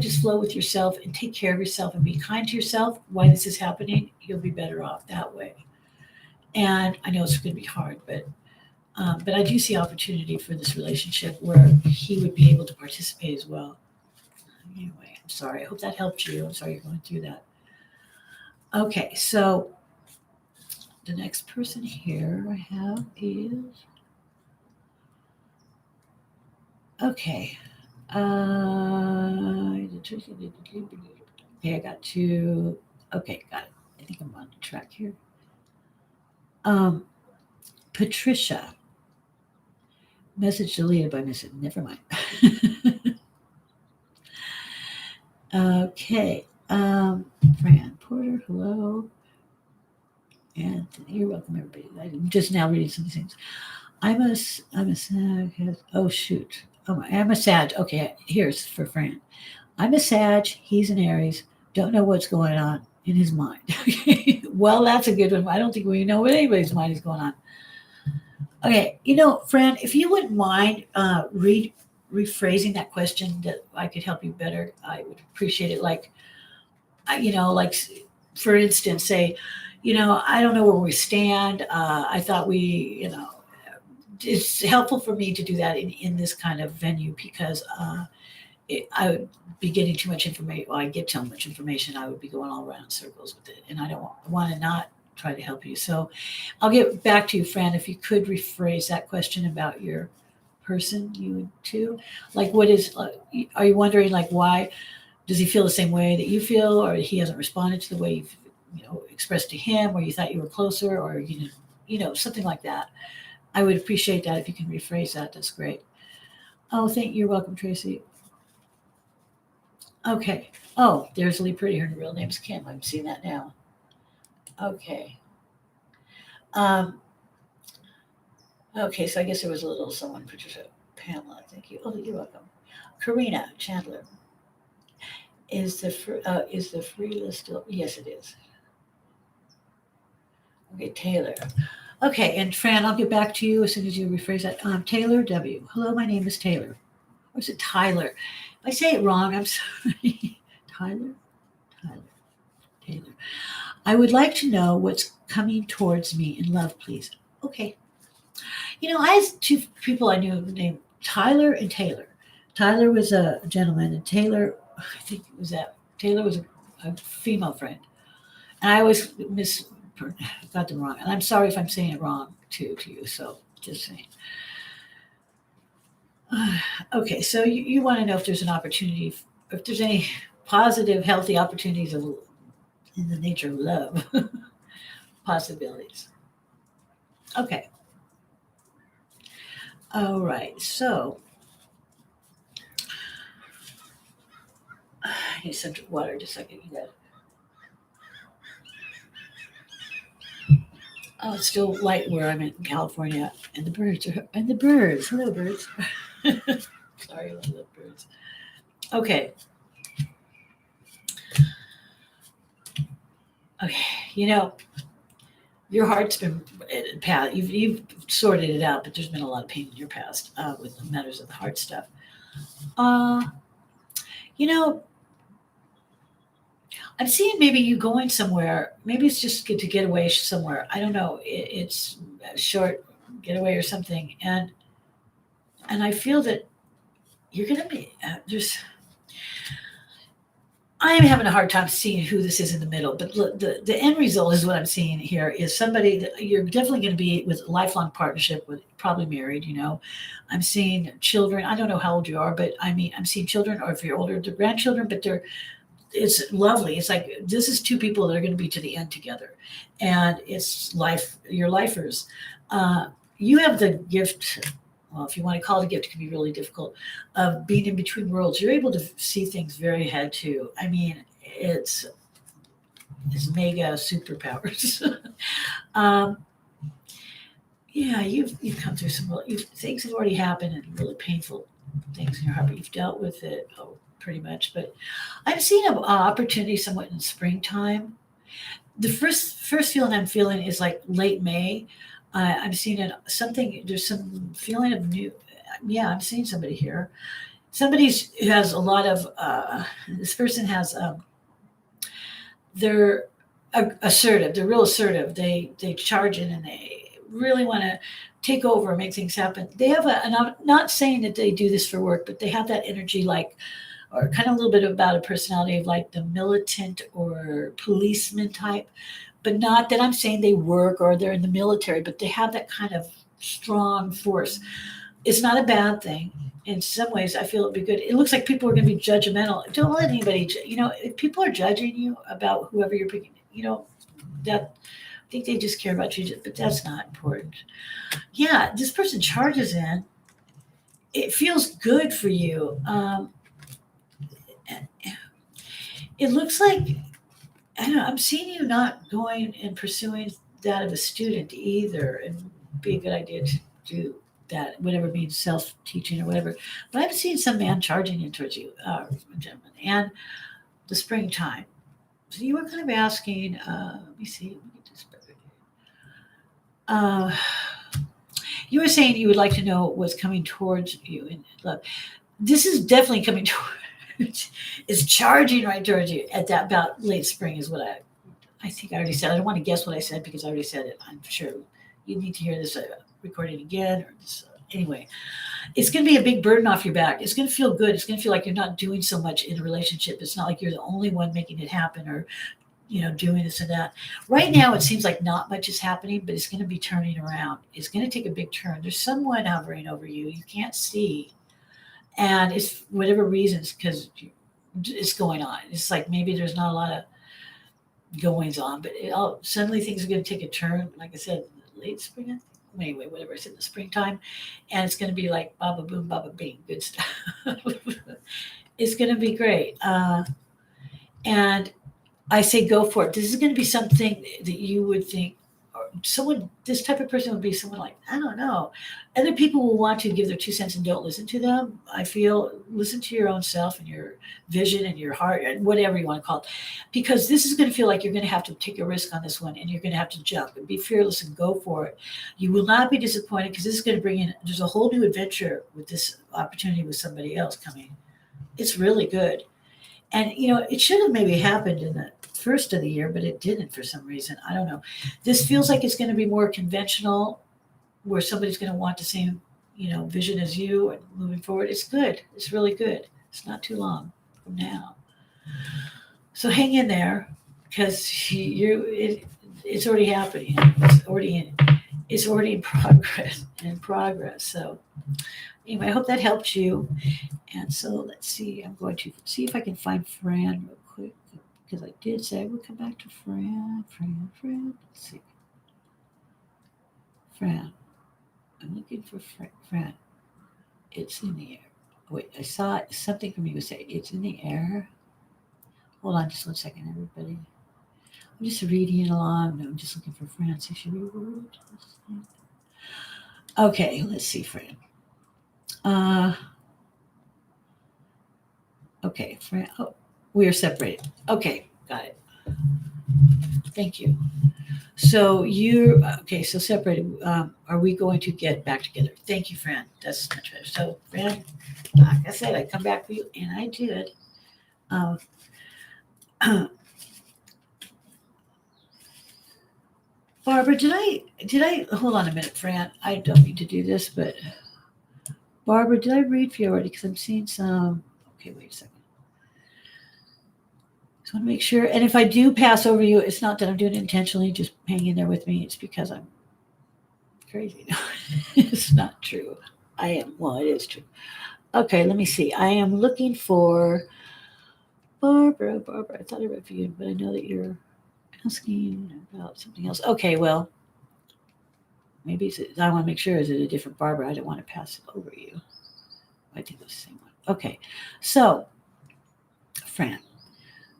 just flow with yourself and take care of yourself and be kind to yourself while this is happening, you'll be better off that way. And I know it's going to be hard, but I do see opportunity for this relationship where he would be able to participate as well. Anyway, I'm sorry. I hope that helped you. I'm sorry you're going through that. Okay, so the next person here I have is okay. Okay, I got to. Okay, got it. I think I'm on track here. Patricia. Message deleted by message. Never mind. Okay. Fran Porter, hello. And you're welcome, everybody. I'm just now reading some things. I'm a Sag. Oh, shoot. Oh, I'm a Sag. Okay, here's for Fran. I'm a Sag. He's an Aries. Don't know what's going on in his mind. Well, that's a good one. I don't think we know what anybody's mind is going on. Okay, Fran, if you wouldn't mind rephrasing that question that I could help you better, I would appreciate it. Like for instance, say, I don't know where we stand. I thought it's helpful for me to do that in this kind of venue because I would be getting too much information. Well, I get too much information. I would be going all around in circles with it, and I don't want to not try to help you. So I'll get back to you, Fran, if you could rephrase that question about your person, you two. Like, are you wondering, like, why does he feel the same way that you feel, or he hasn't responded to the way you've expressed to him, or you thought you were closer, or something like that. I would appreciate that if you can rephrase that. That's great. Oh, you're welcome, Tracy. Okay. Oh, there's Lee Pretty. Her real name's Kim. I'm seeing that now. Okay. Okay, so I guess there was a little someone, Patricia, Pamela, thank you. Oh, you're welcome. Karina, Chandler. Is the free list still? Yes, it is. Okay, Taylor. Okay, and Fran, I'll get back to you as soon as you rephrase that. Taylor W. Hello, my name is Taylor. Or is it Tyler? If I say it wrong, I'm sorry. Taylor. I would like to know what's coming towards me in love, please. Okay. I had 2 people I knew named Tyler and Taylor. Tyler was a gentleman, and Taylor, I think it was that. Taylor was a female friend. And I always got them wrong. And I'm sorry if I'm saying it wrong to you. So just saying. Okay, so you want to know if there's an opportunity, if there's any positive, healthy opportunities in the nature of love, possibilities. Okay. All right, so I need some water just a second. You got it. Oh, it's still light where I'm in California, and the birds. Hello, birds. Sorry, I love birds. Okay. Okay, your heart's been past. You've sorted it out, but there's been a lot of pain in your past with the matters of the heart stuff. Uh, you know, I'm seeing maybe you going somewhere. Maybe it's just good to get away somewhere. I don't know. It's a short getaway or something, and I feel that you're gonna be there's. I am having a hard time seeing who this is in the middle, but look, the end result is what I'm seeing here is somebody that you're definitely going to be with a lifelong partnership with, probably married. I'm seeing children. I don't know how old you are, but I mean, I'm seeing children, or if you're older, the grandchildren. But it's lovely. It's like this is two people that are going to be to the end together, and it's life. Your lifers. You have the gift. Well, if you want to call it a gift, it can be really difficult. Of being in between worlds, you're able to see things very ahead too. I mean, it's mega superpowers. um, yeah, you've come through things have already happened and really painful things in your heart, but you've dealt with it pretty much. But I'm seeing an opportunity somewhat in springtime. The first feeling I'm feeling is like late May. I'm seeing something. There's some feeling of new. Yeah, I'm seeing somebody here. Somebody who has a lot of. This person has. They're assertive. They're real assertive. They charge in and they really want to take over and make things happen. They have and I'm not saying that they do this for work, but they have that energy like or kind of a little bit about a personality of like the militant or policeman type, but not that I'm saying they work or they're in the military, but they have that kind of strong force. It's not a bad thing. In some ways, I feel it'd be good. It looks like people are going to be judgmental. Don't let anybody, if people are judging you about whoever you're picking, that I think they just care about you, but that's not important. Yeah, this person charges in. It feels good for you. It looks like I don't know. I'm seeing you not going and pursuing that of a student either, and be a good idea to do that, whatever means self teaching or whatever. But I'm seeing some man charging in towards you, gentlemen, and the springtime. So you were kind of asking. Let me see. Let me get this better. Uh, you were saying you would like to know what's coming towards you in love. This is definitely coming towards. It's charging right towards you at that about late spring is what I think I already said. I don't want to guess what I said because I already said it. I'm sure you need to hear this recording again or this. Anyway, it's going to be a big burden off your back. It's going to feel good. It's going to feel like you're not doing so much in a relationship. It's not like you're the only one making it happen or, doing this and that. Right now, it seems like not much is happening, but it's going to be turning around. It's going to take a big turn. There's someone hovering over you. You can't see. And it's whatever reasons, because it's going on. It's like maybe there's not a lot of goings on, but suddenly things are going to take a turn. Like I said, late spring, I think. Anyway, whatever it's in the springtime, and it's going to be like baba boom, baba bing, good stuff. It's going to be great, and I say go for it. This is going to be something that you would think, or someone, this type of person would be someone like, I don't know. Other people will want to give their 2 cents and don't listen to them. I feel listen to your own self and your vision and your heart and whatever you want to call it. Because this is going to feel like you're going to have to take a risk on this one and you're going to have to jump and be fearless and go for it. You will not be disappointed because this is going to bring in, there's a whole new adventure with this opportunity with somebody else coming. It's really good. And it should have maybe happened in the first of the year, but it didn't for some reason. I don't know. This feels like it's going to be more conventional, where somebody's going to want the same, vision as you and moving forward. It's good. It's really good. It's not too long from now. So hang in there, because it's already happening. It's already in progress. So anyway, I hope that helped you. And so let's see. I'm going to see if I can find Fran real quick, because I did say I would come back to Fran. Let's see. Fran. I'm looking for Fran. It's in the air. Wait, I saw something from you say it's in the air. Hold on just 1 second, everybody. I'm just reading along. No, I'm just looking for Fran. See if she rewrote. Okay, let's see, Fran. Okay, Fran. Oh, we are separated. Okay, got it. Thank you. So you're okay. So separated. Are we going to get back together? Thank you, Fran. That's much better. So, Fran, like I said, I'd come back for you, and I did. Um, Barbara, did I hold on a minute, Fran? I don't need to do this, but Barbara, did I read for you already? Because I'm seeing some. Okay, wait a second. Just want to make sure. And if I do pass over you, it's not that I'm doing it intentionally. Just hang in there with me. It's because I'm crazy. It's not true. I am. Well, it is true. Okay, let me see. I am looking for Barbara. Barbara, I thought I read for you, but I know that you're asking about something else. Okay, well, maybe I want to make sure is it a different Barbara? I don't want to pass it over you. I think it was the same one. Okay, so Fran,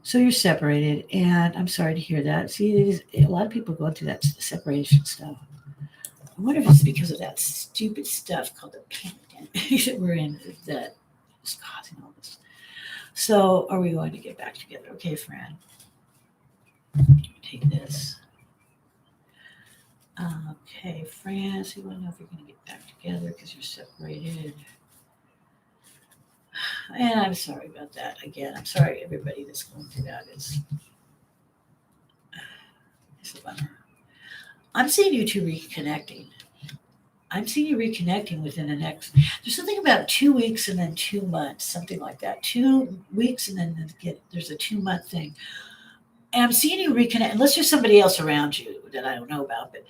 so you're separated, and I'm sorry to hear that. See, a lot of people go through that separation stuff. I wonder if it's because of that stupid stuff called the pandemic that we're in that is causing all this. So, are we going to get back together? Okay, Fran. Take this. Okay, Fran. So you want to know if you're going to get back together because you're separated. And I'm sorry about that. Again, I'm sorry everybody that's going through that. It's a bummer. I'm seeing you two reconnecting. I'm seeing you reconnecting within the next. There's something about 2 weeks and then 2 months, something like that. 2 weeks and then there's a 2 month thing. And I'm seeing you reconnect, unless there's somebody else around you that I don't know about, but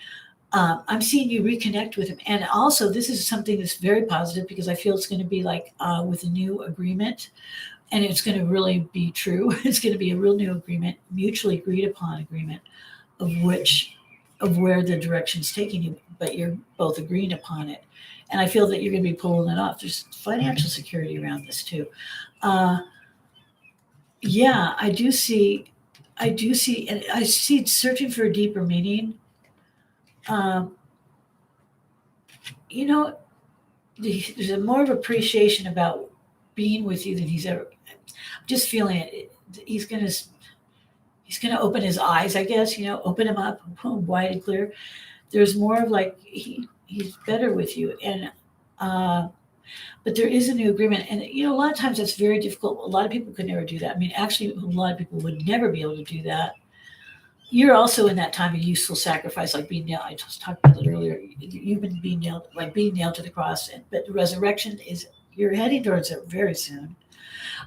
I'm seeing you reconnect with him. And also, this is something that's very positive because I feel it's going to be like with a new agreement, and it's going to really be true. It's going to be a real new agreement, mutually agreed upon agreement of where the direction's taking you, but you're both agreeing upon it. And I feel that you're going to be pulling it off. There's financial security around this too. Uh, yeah, and I see searching for a deeper meaning. Um, you know, there's a more of appreciation about being with you than he's ever. I'm just feeling it. He's gonna open his eyes, I guess. Open him up, boom, wide and clear. There's more of like he's better with you, and but there is a new agreement, and a lot of times that's very difficult. A lot of people could never do that. I mean, actually, a lot of people would never be able to do that. You're also in that time of useful sacrifice, like being nailed. I just talked about it earlier. You've been being nailed to the cross, but the resurrection is you're heading towards it very soon.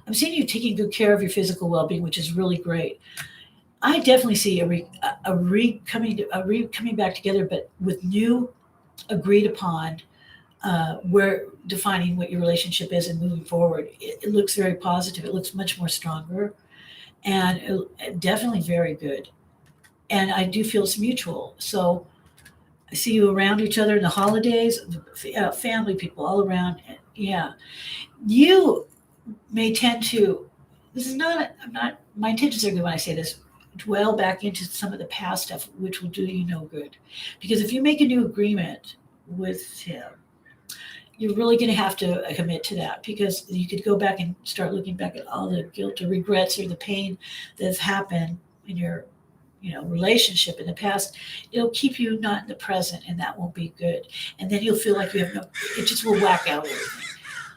I'm seeing you taking good care of your physical well-being, which is really great. I definitely see coming back together, but with new agreed upon where defining what your relationship is and moving forward. It looks very positive. It looks much more stronger, and definitely very good. And I do feel it's mutual. So I see you around each other in the holidays, family, people all around. Yeah, you may tend to. This is not. I'm not. My intentions are good when I say this. Dwell back into some of the past stuff, which will do you no good. Because if you make a new agreement with him, you're really going to have to commit to that because you could go back and start looking back at all the guilt or regrets or the pain that's happened in your relationship in the past. It'll keep you not in the present, and that won't be good. And then you'll feel like you have no. It just will whack out everything.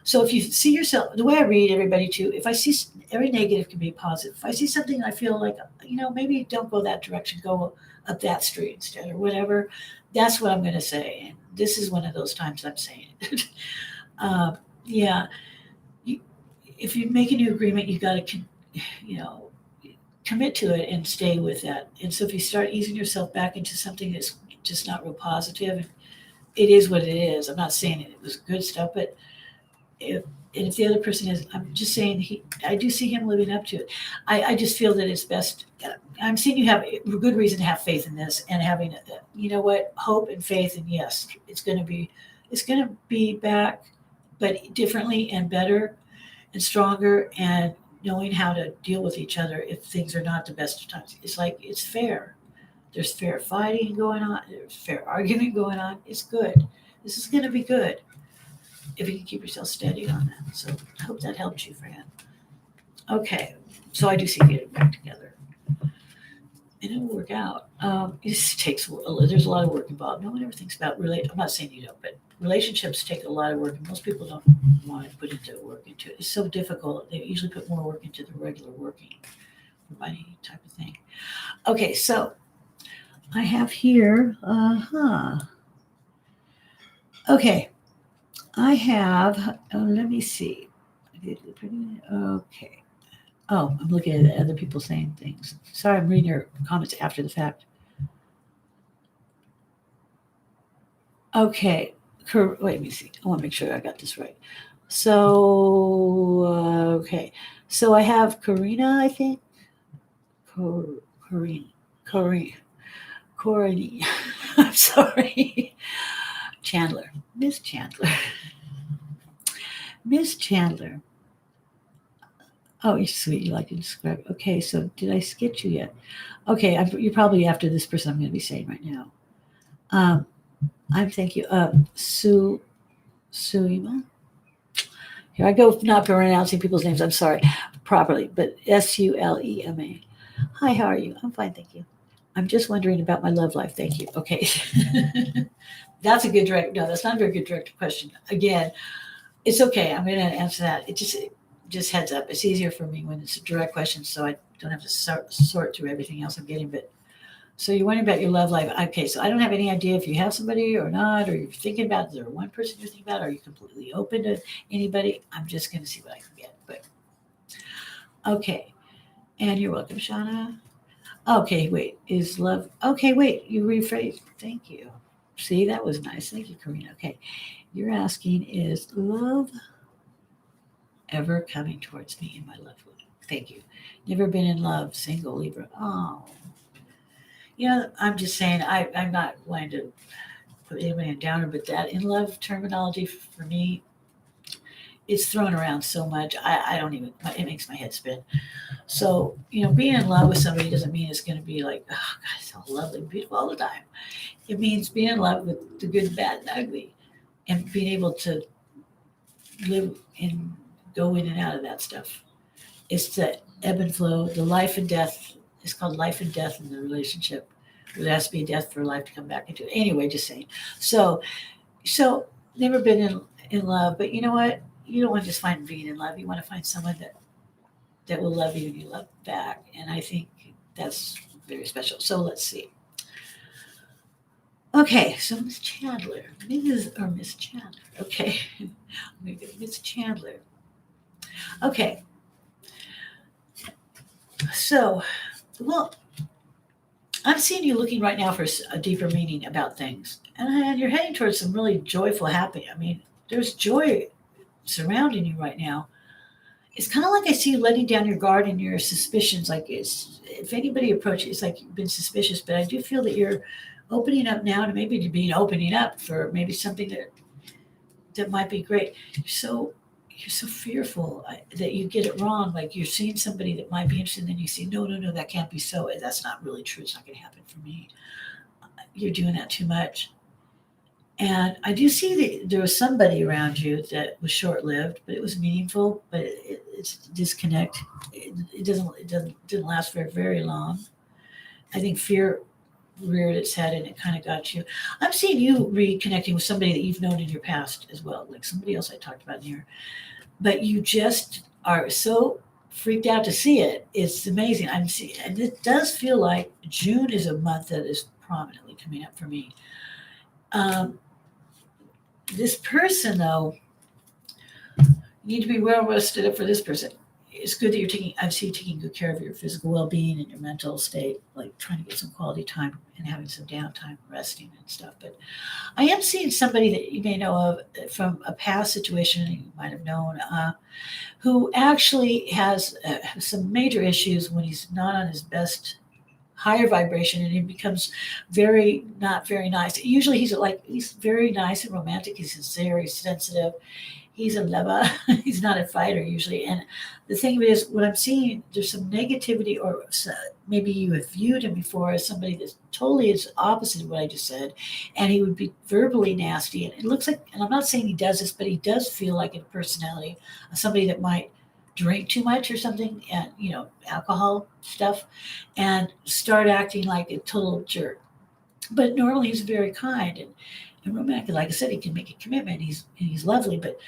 So if you see yourself, the way I read everybody too, if I see every negative can be positive. If I see something I feel like, maybe don't go that direction, go up that street instead or whatever, that's what I'm going to say. And this is one of those times I'm saying it. Yeah. If you make a new agreement, you got to, commit to it and stay with that. And so if you start easing yourself back into something that's just not real positive, it is what it is. I'm not saying it was good stuff, but if the other person is, I'm just saying I do see him living up to it. I just feel that it's best. I'm seeing you have a good reason to have faith in this and having, hope and faith. And yes, it's going to be back, but differently and better and stronger and knowing how to deal with each other if things are not the best of times. It's like, it's fair. There's fair fighting going on. There's fair arguing going on. It's good. This is going to be good if you can keep yourself steady on that. So I hope that helped you, Fran. Okay, so I do see you getting back together. and it'll work out. It just takes, there's a lot of work involved. No one ever thinks about, I'm not saying you don't, but relationships take a lot of work, and most people don't want to put into work into it. It's so difficult. They usually put more work into the regular working for money type of thing. Okay, so I have here, okay, I have, let me see. Okay. Oh, I'm looking at other people saying things. Sorry, I'm reading your comments after the fact. Okay. Wait, let me see. I want to make sure I got this right. So, okay. So I have Karina, I think. Karina. Corey. I'm sorry. Chandler. Miss Chandler. Miss Chandler. Oh, you're sweet. You like to describe. Okay, so did I skip you yet? Okay, you're probably after this person I'm going to be saying right now. Thank you. Suima. Here I go, not pronouncing people's names. I'm sorry, properly, but Sulema. Hi, how are you? I'm fine, thank you. I'm just wondering about my love life. Thank you. Okay, that's a good direct. No, that's not a very good direct question. Again, it's okay. I'm going to answer that. It just heads up. It's easier for me when it's a direct question, so I don't have to sort through everything else I'm getting. But so you're wondering about your love life. Okay, so I don't have any idea if you have somebody or not, or you're thinking about, is there one person you're thinking about? Are you completely open to anybody? I'm just going to see what I can get. But okay, and you're welcome, Shawna. Okay, wait, is love? Okay, wait, you rephrased. Thank you. See, that was nice. Thank you, Karina. Okay, you're asking, is love ever coming towards me in my love life? Thank you. Never been in love, single, Libra. Oh, I'm just saying, I'm not wanting to put anybody in downer, but that in love terminology for me, it's thrown around so much. I don't even, it makes my head spin. So, being in love with somebody doesn't mean it's going to be like, oh, God, it's so lovely and beautiful all the time. It means being in love with the good, bad, and ugly, and being able to live and go in and out of that stuff. It's the ebb and flow, the life and death. It's called life and death in the relationship. There has to be a death for life to come back into it. Anyway, just saying. So never been in love, but you know what? You don't want to just find being in love. You want to find someone that will love you and you love back. And I think that's very special. So let's see. Okay, so Miss Chandler, Miss Chandler. Okay, Miss Chandler. Okay, so well, I'm seeing you looking right now for a deeper meaning about things, and you're heading towards some really joyful, happy. I mean, there's joy surrounding you right now. It's kind of like I see you letting down your guard and your suspicions. Like if anybody approaches, it's like you've been suspicious. But I do feel that you're opening up now to maybe to being opening up for maybe something that might be great. You're so fearful that you get it wrong. Like you're seeing somebody that might be interested, and then you say, no, that can't be so. That's not really true. It's not going to happen for me. You're doing that too much. And I do see that there was somebody around you that was short-lived, but it was meaningful. But it's a disconnect. Didn't last very very long. I think fear reared its head and it kind of got you. I'm seeing you reconnecting with somebody that you've known in your past as well, like somebody else I talked about in here. But you just are so freaked out to see it. It's amazing. I'm seeing, and it does feel like June is a month that is prominently coming up for me. This person, though, you need to be well rested up for this person. It's good that I see you taking good care of your physical well-being and your mental state, like trying to get some quality time and having some downtime, resting and stuff. But I am seeing somebody that you may know of from a past situation you might have known, who actually has some major issues when he's not on his best higher vibration, and he becomes not very nice. Usually he's very nice and romantic. He's very sensitive. He's a lover. He's not a fighter usually. And the thing of it is, what I'm seeing, there's some negativity, or maybe you have viewed him before as somebody that's totally is opposite of what I just said, and he would be verbally nasty. And it looks like, and I'm not saying he does this, but he does feel like a personality, somebody that might drink too much or something, and alcohol stuff, and start acting like a total jerk. But normally he's very kind and romantic. Like I said, he can make a commitment. He's lovely, but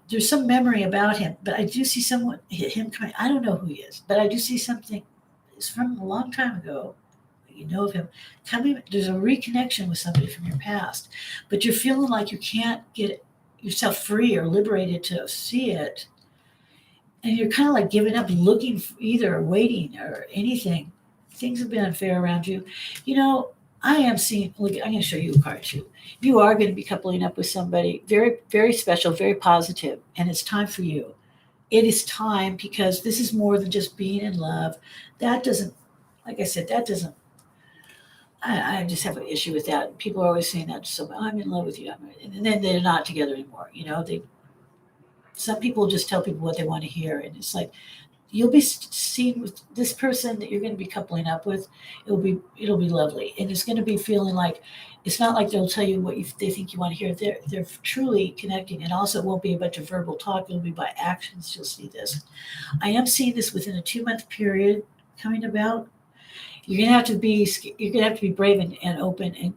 there's some memory about him. But I do see someone him coming. I don't know who he is, but I do see something. It's from a long time ago. You know of him coming. There's a reconnection with somebody from your past, but you're feeling like you can't get yourself free or liberated to see it, and you're kind of like giving up, looking for either waiting or anything. Things have been unfair around you. You know, I am seeing. Look, I'm going to show you a card too. You are going to be coupling up with somebody very, very special, very positive, and it's time for you. It is time because this is more than just being in love. That doesn't, like I said, that doesn't. I just have an issue with that. People are always saying that. So I'm in love with you, and then they're not together anymore. They some people just tell people what they want to hear, and it's like you'll be seen with this person that you're going to be coupling up with. It'll be lovely, and it's going to be feeling like it's not like they'll tell you what they think you want to hear. They're truly connecting, and also it won't be a bunch of verbal talk. It'll be by actions. You'll see this. I am seeing this within a 2-month period coming about. You're gonna have to be brave and open and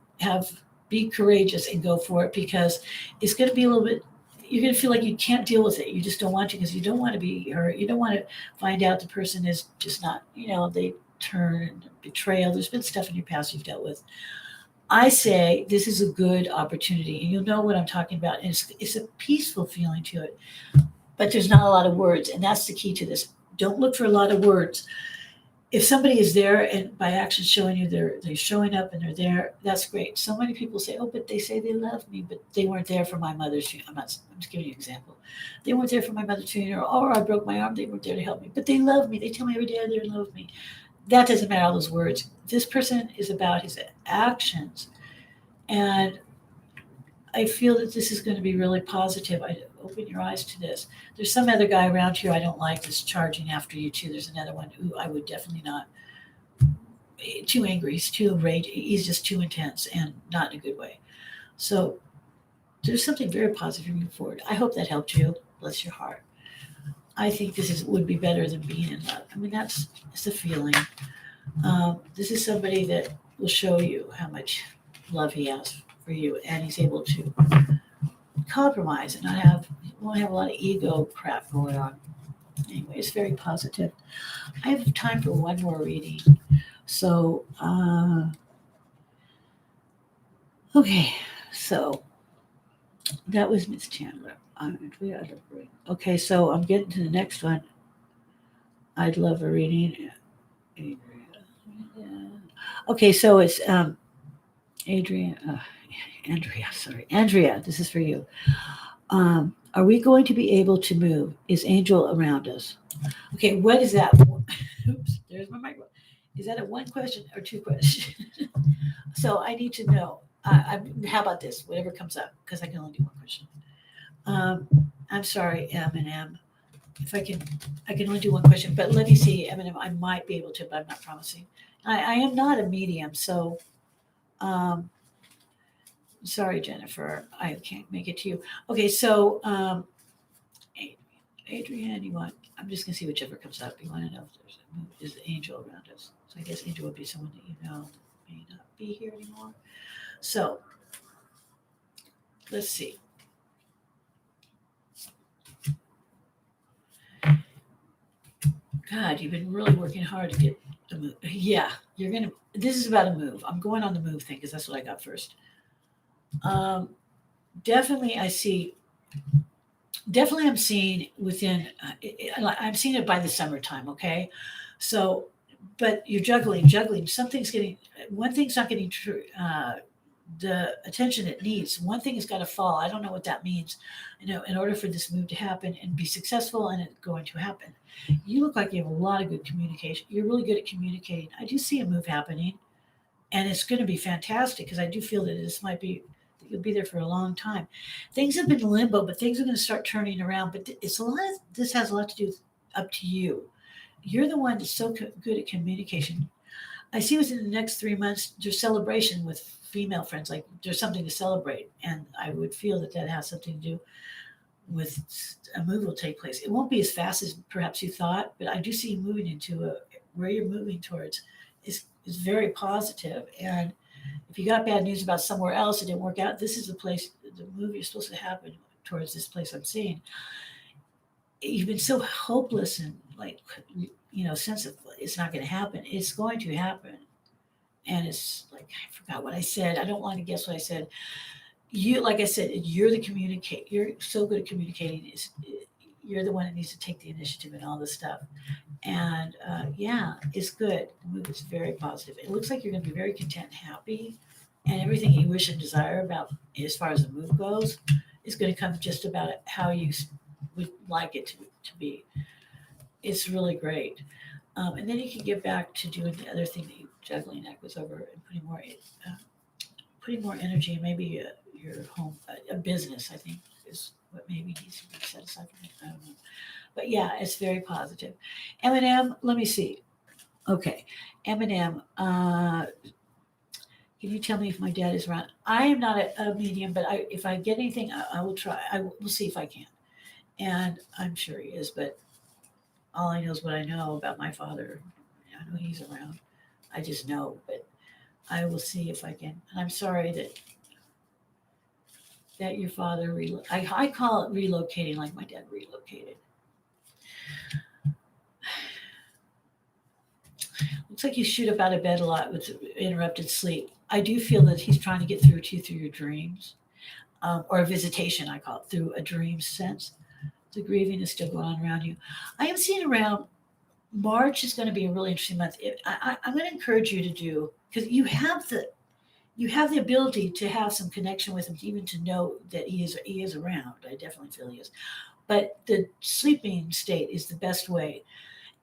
be courageous and go for it because it's going to be a little bit. You're going to feel like you can't deal with it. You just don't want to because you don't want to be hurt. You don't want to find out the person is just not. They turn betrayal. There's been stuff in your past you've dealt with. I say this is a good opportunity, and you'll know what I'm talking about. And it's a peaceful feeling to it, but there's not a lot of words, and that's the key to this. Don't look for a lot of words. If somebody is there and by action showing you they're showing up and they're there, that's great. So many people say, "Oh, but they say they love me, but they weren't there for my mother's funeral." I'm just giving you an example. They weren't there for my mother's funeral, or I broke my arm. They weren't there to help me, but they love me. They tell me every day they're in love with me. That doesn't matter all those words. This person is about his actions, and I feel that this is going to be really positive. I open your eyes to this. There's some other guy around here I don't like that's charging after you too. There's another one who I would definitely not. Too angry. He's too rage. He's just too intense and not in a good way. So there's something very positive moving forward. I hope that helped you. Bless your heart. I think would be better than being in love. I mean, it's a feeling. This is somebody that will show you how much love he has for you, and he's able to compromise and won't have a lot of ego crap going on. Anyway, it's very positive. I have time for one more reading. So, okay, so that was Miss Chandler. Okay, so I'm getting to the next one. I'd love a reading. Okay, so it's Andrea, this is for you. Are we going to be able to move? Is Angel around us? Okay, what is that? Oops, there's my microphone. Is that a one question or two questions? So I need to know. How about this? Whatever comes up, because I can only do one question. I'm sorry, M&M. If I can only do one question, but let me see, M&M. I might be able to, but I'm not promising. I am not a medium, so sorry, Jennifer. I can't make it to you. Okay, so Adrienne, I'm just gonna see whichever comes up. You want to know if there's an angel around us. So I guess angel would be someone that may not be here anymore. So let's see. God, you've been really working hard to get the move. Yeah, this is about a move. I'm going on the move thing because that's what I got first. Definitely I'm seeing within, I'm seeing it by the summertime. Okay. So, but you're juggling, one thing's not getting true. The attention it needs. One thing has got to fall. I don't know what that means. In order for this move to happen and be successful, and it's going to happen. You look like you have a lot of good communication. You're really good at communicating. I do see a move happening, and it's going to be fantastic because I do feel that you'll be there for a long time. Things have been limbo, but things are going to start turning around. But this has a lot to do with up to you. You're the one that's so good at communication. I see within the next 3 months, there's celebration with female friends. Like there's something to celebrate, and I would feel that has something to do a move will take place. It won't be as fast as perhaps you thought, but I do see you moving into where you're moving towards is very positive. And if you got bad news about somewhere else, it didn't work out. This is the place, the move you're supposed to happen towards this place I'm seeing. You've been so hopeless and like, sense of it's not going to happen. It's going to happen. And it's like, I forgot what I said. I don't want to guess what I said. Like I said, you're the communicate. You're so good at communicating. You're the one that needs to take the initiative and all this stuff. And yeah, it's good. The move is very positive. It looks like you're going to be very content and happy. And everything you wish and desire about, as far as the move goes, is going to come just about how you would like it to be. It's really great. And then you can get back to doing the other thing that you juggling act was over and putting more energy and maybe your home, a business, I think is what maybe needs to be set aside for me. I don't know. But yeah, it's very positive. Eminem, let me see. Okay, Eminem, can you tell me if my dad is around? I am not a medium, but if I get anything, I will try. We'll see if I can. And I'm sure he is, but all I know is what I know about my father. I know he's around. I just know, but I will see if I can. And I'm sorry that your father, I call it relocating like my dad relocated. Looks like you shoot up out of bed a lot with interrupted sleep. I do feel that he's trying to get through to you through your dreams, or a visitation, I call it, through a dream sense. The grieving is still going on around you. I am seeing around March is going to be a really interesting month. I'm going to encourage you to do, because you have the ability to have some connection with him, even to know that he is around. I definitely feel he is. But the sleeping state is the best way.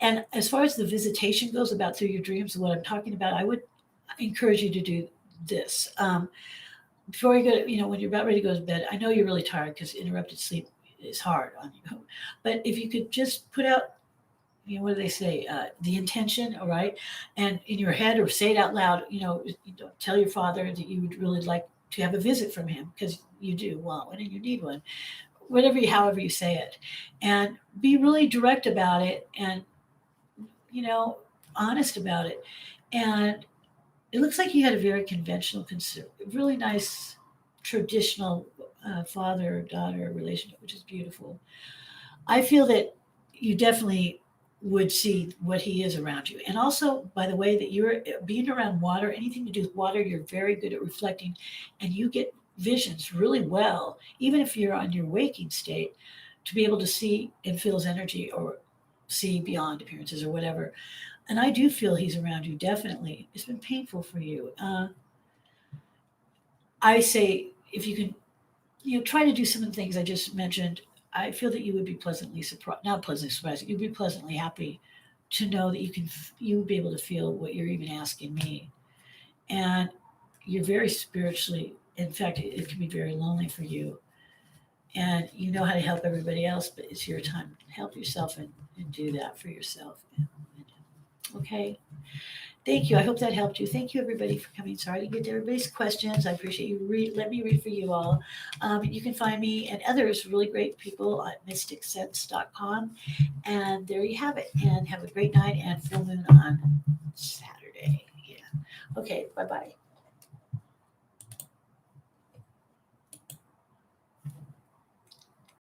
And as far as the visitation goes about through your dreams, what I'm talking about, I would encourage you to do this. Before you go, when you're about ready to go to bed, I know you're really tired because interrupted sleep is hard on you. But if you could just put out, what do they say? The intention, all right? And in your head or say it out loud, tell your father that you would really like to have a visit from him because you do want one and you need one. However you say it. And be really direct about it and, honest about it. And it looks like you had a very conventional, really nice, traditional father-daughter relationship, which is beautiful. I feel that you definitely would see what he is around you. And also, by the way, that you're being around water, anything to do with water, you're very good at reflecting and you get visions really well, even if you're on your waking state, to be able to see and feel his energy or see beyond appearances or whatever. And I do feel he's around you, definitely. It's been painful for you. I say, if you can, try to do some of the things I just mentioned, I feel that you would be pleasantly surprised, not pleasantly surprised, you'd be pleasantly happy to know that you would be able to feel what you're even asking me. And you're very spiritually, in fact, it can be very lonely for you. And you know how to help everybody else, but it's your time to help yourself and do that for yourself. Okay. Thank you. I hope that helped you. Thank you, everybody, for coming. Sorry to get to everybody's questions. I appreciate you. Let me read for you all. You can find me and others really great people at mysticsense.com. And there you have it. And have a great night and full moon on Saturday. Yeah. Okay. Bye-bye.